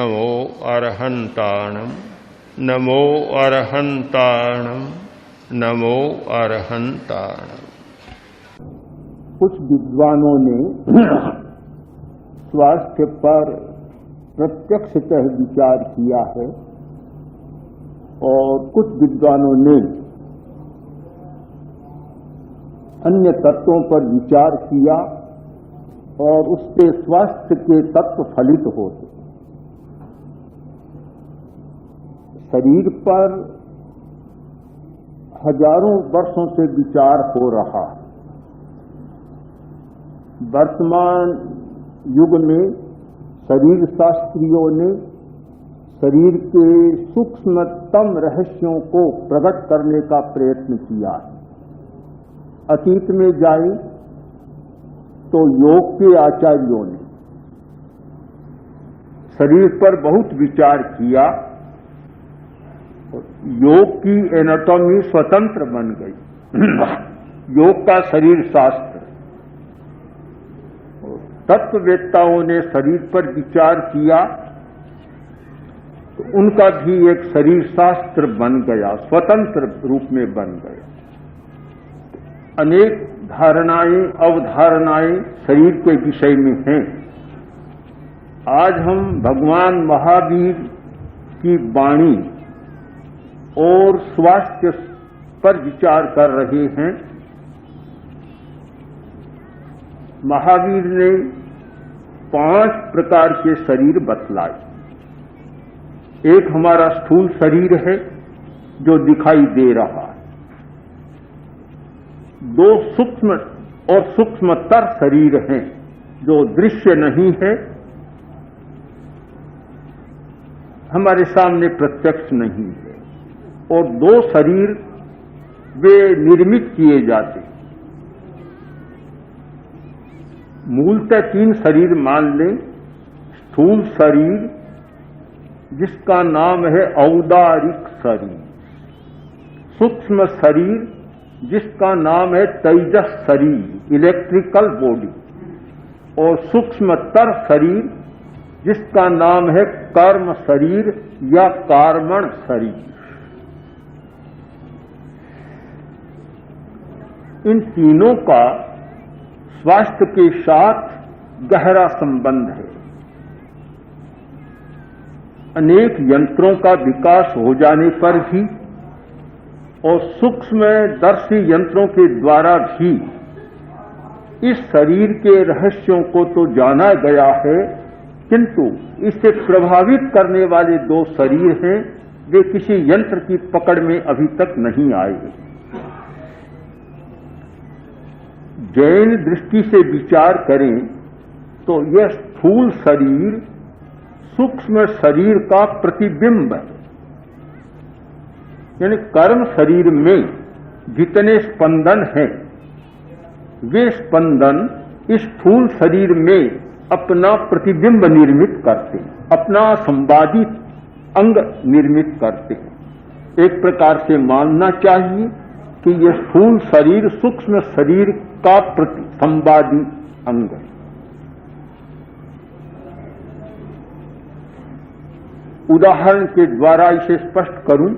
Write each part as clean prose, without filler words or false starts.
नमो अरहन्ताणं नमो अरहन्ताणं नमो अरहन्ताणं। कुछ विद्वानों ने स्वास्थ्य पर प्रत्यक्षतः विचार किया है और कुछ विद्वानों ने अन्य तत्वों पर विचार किया और उससे स्वास्थ्य के तत्व फलित होते। शरीर पर हजारों वर्षों से विचार हो रहा है। वर्तमान युग में शरीर शास्त्रियों ने शरीर के सूक्ष्मतम रहस्यों को प्रकट करने का प्रयत्न किया है। अतीत में जाए तो योग के आचार्यों ने शरीर पर बहुत विचार किया। योग की एनाटॉमी स्वतंत्र बन गई। योग का शरीर शास्त्र, तत्ववेत्ताओं ने शरीर पर विचार किया तो उनका भी एक शरीर शास्त्र बन गया, स्वतंत्र रूप में बन गया। अनेक धारणाएं अवधारणाएं शरीर के विषय में हैं। आज हम भगवान महावीर की वाणी और स्वास्थ्य पर विचार कर रहे हैं। महावीर ने 5 प्रकार के शरीर बतलाए। एक हमारा स्थूल शरीर है जो दिखाई दे रहा है। 2 सूक्ष्म और सूक्ष्मतर शरीर हैं जो दृश्य नहीं है, हमारे सामने प्रत्यक्ष नहीं है। और 2 शरीर वे निर्मित किए जाते। मूलतः 3 शरीर मान लें। स्थूल शरीर जिसका नाम है औदारिक शरीर, सूक्ष्म शरीर जिसका नाम है तेजस शरीर, इलेक्ट्रिकल बॉडी, और सूक्ष्मतर शरीर जिसका नाम है कर्म शरीर या कार्मण शरीर। इन तीनों का स्वास्थ्य के साथ गहरा संबंध है। अनेक यंत्रों का विकास हो जाने पर भी और सूक्ष्मदर्शी यंत्रों के द्वारा भी इस शरीर के रहस्यों को तो जाना गया है, किंतु इससे प्रभावित करने वाले 2 शरीर हैं, वे किसी यंत्र की पकड़ में अभी तक नहीं आए। जैन दृष्टि से विचार करें तो यह स्थूल शरीर सूक्ष्म शरीर का प्रतिबिंब है। यानी कर्म शरीर में जितने स्पंदन हैं, वे स्पंदन इस स्थूल शरीर में अपना प्रतिबिंब निर्मित करते हैं, अपना संवादी अंग निर्मित करते हैं। एक प्रकार से मानना चाहिए कि यह स्थूल शरीर सूक्ष्म शरीर का संवादी अंग है। उदाहरण के द्वारा इसे स्पष्ट करूं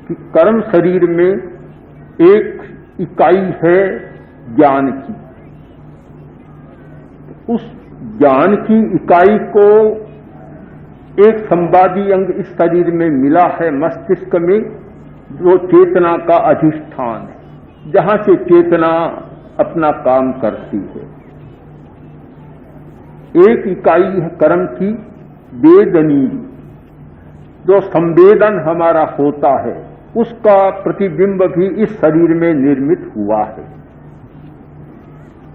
कि कर्म शरीर में एक इकाई है ज्ञान की। उस ज्ञान की इकाई को एक संवादी अंग इस शरीर में मिला है, मस्तिष्क में, जो चेतना का अधिष्ठान है, जहां से चेतना अपना काम करती है। एक इकाई है कर्म की वेदनी, जो संवेदन हमारा होता है, उसका प्रतिबिंब भी इस शरीर में निर्मित हुआ है।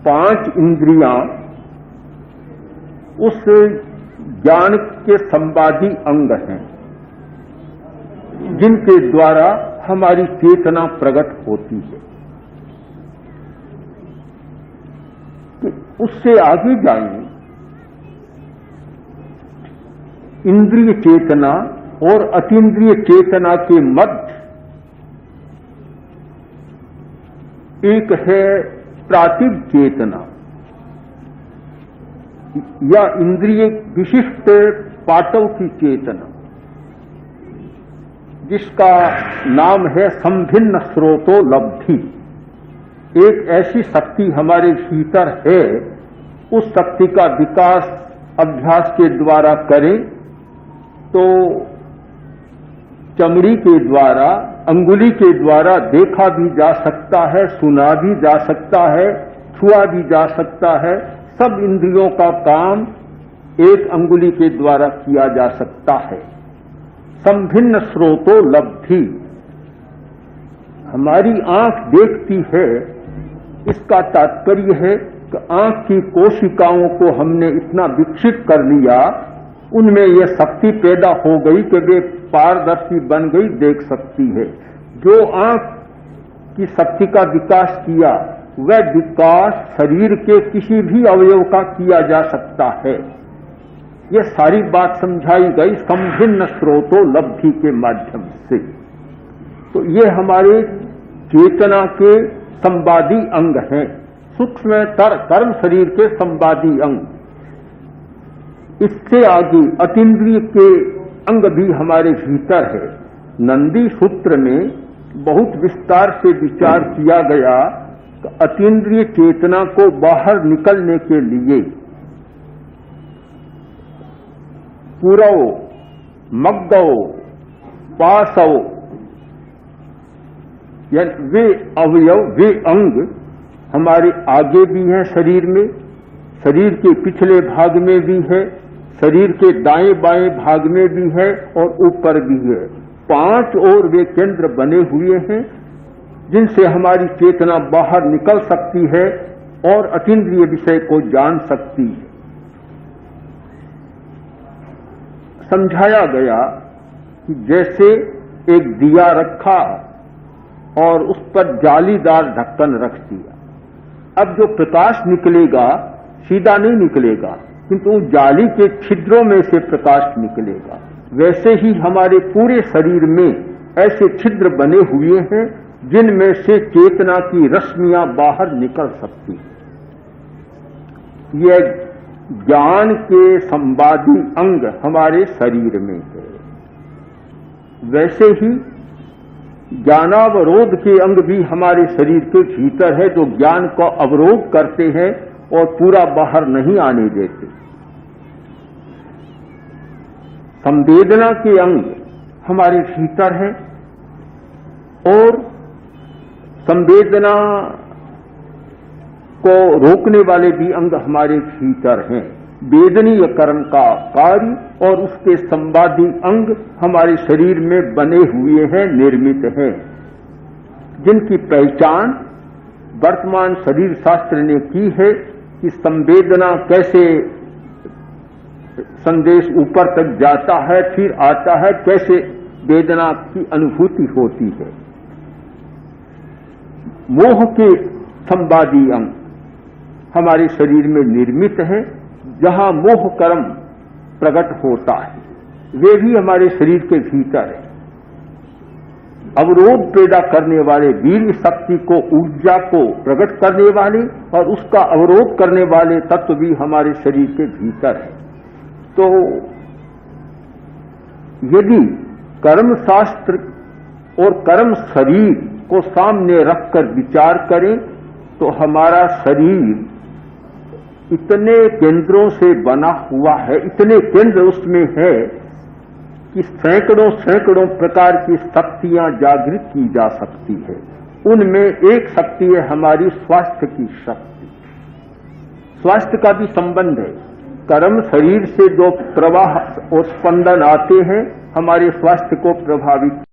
5 इंद्रियां उस ज्ञान के संवादी अंग हैं, जिनके द्वारा हमारी चेतना प्रकट होती है। उससे आगे जाएं, इंद्रिय चेतना और अतीन्द्रिय चेतना के मध्य एक है प्रातिभ चेतना। या इंद्रिय विशिष्ट पाटव की चेतना, जिसका नाम है संभिन्न स्रोतो लब्धि, एक ऐसी शक्ति हमारे भीतर है, उस शक्ति का विकास अभ्यास के द्वारा करें तो चमड़ी के द्वारा, अंगुली के द्वारा देखा भी जा सकता है, सुना भी जा सकता है, छुआ भी जा सकता है। सब इंद्रियों का काम एक अंगुली के द्वारा किया जा सकता है। संभिन्न स्रोतो लब्धि, हमारी आंख देखती है, इसका तात्पर्य है कि आंख की कोशिकाओं को हमने इतना विकसित कर लिया, उनमें यह शक्ति पैदा हो गई कि वे पारदर्शी बन गई, देख सकती है। जो आंख की शक्ति का विकास किया, वह विकास शरीर के किसी भी अवयव का किया जा सकता है। यह सारी बात समझाई गई संभिन्न स्रोतो लब्धि के माध्यम से। तो ये हमारे चेतना के संवादी अंग हैं, सूक्ष्मतर कर्म शरीर के संवादी अंग। इससे आगे अतीन्द्रिय के अंग भी हमारे भीतर है। नंदी सूत्र में बहुत विस्तार से विचार किया गया कि अतीन्द्रिय चेतना को बाहर निकलने के लिए पुरव, मग्गव, पासव, यानी वे अवयव, वे अंग हमारे आगे भी हैं शरीर में, शरीर के पिछले भाग में भी है, शरीर के दाएं बाएं भाग में भी है और ऊपर भी है। 5 और वे केंद्र बने हुए हैं जिनसे हमारी चेतना बाहर निकल सकती है और अतीन्द्रिय विषय को जान सकती है। समझाया गया कि जैसे एक दिया रखा और उस पर जालीदार ढक्कन रख दिया, अब जो प्रकाश निकलेगा सीधा नहीं निकलेगा, किंतु जाली के छिद्रों में से प्रकाश निकलेगा। वैसे ही हमारे पूरे शरीर में ऐसे छिद्र बने हुए हैं जिनमें से चेतना की रश्मियां बाहर निकल सकती हैं। यह ज्ञान के संवादी अंग हमारे शरीर में है। वैसे ही ज्ञानावरोध के अंग भी हमारे शरीर के भीतर है, जो ज्ञान को अवरोध करते हैं और पूरा बाहर नहीं आने देते। संवेदना के अंग हमारे भीतर है और संवेदना को रोकने वाले भी अंग हमारे भीतर हैं। वेदनीय कर्म का कार्य और उसके संवादी अंग हमारे शरीर में बने हुए हैं, निर्मित हैं, जिनकी पहचान वर्तमान शरीर शास्त्र ने की है कि संवेदना कैसे संदेश ऊपर तक जाता है, फिर आता है, कैसे वेदना की अनुभूति होती है। मोह के संवादी अंग हमारे शरीर में निर्मित है, जहां मोह कर्म प्रकट होता है, वे भी हमारे शरीर के भीतर है। अवरोध पैदा करने वाले, वीर शक्ति को, ऊर्जा को प्रकट करने वाले और उसका अवरोध करने वाले तत्व भी हमारे शरीर के भीतर है। तो यदि कर्म शास्त्र और कर्म शरीर को सामने रखकर विचार करें तो हमारा शरीर इतने केंद्रों से बना हुआ है, इतने केंद्र उसमें है कि सैकड़ों सैकड़ों प्रकार की शक्तियां जागृत की जा सकती है। उनमें एक शक्ति है हमारी स्वास्थ्य की शक्ति। स्वास्थ्य का भी संबंध है। कर्म शरीर से जो प्रवाह और स्पंदन आते हैं हमारे स्वास्थ्य को प्रभावित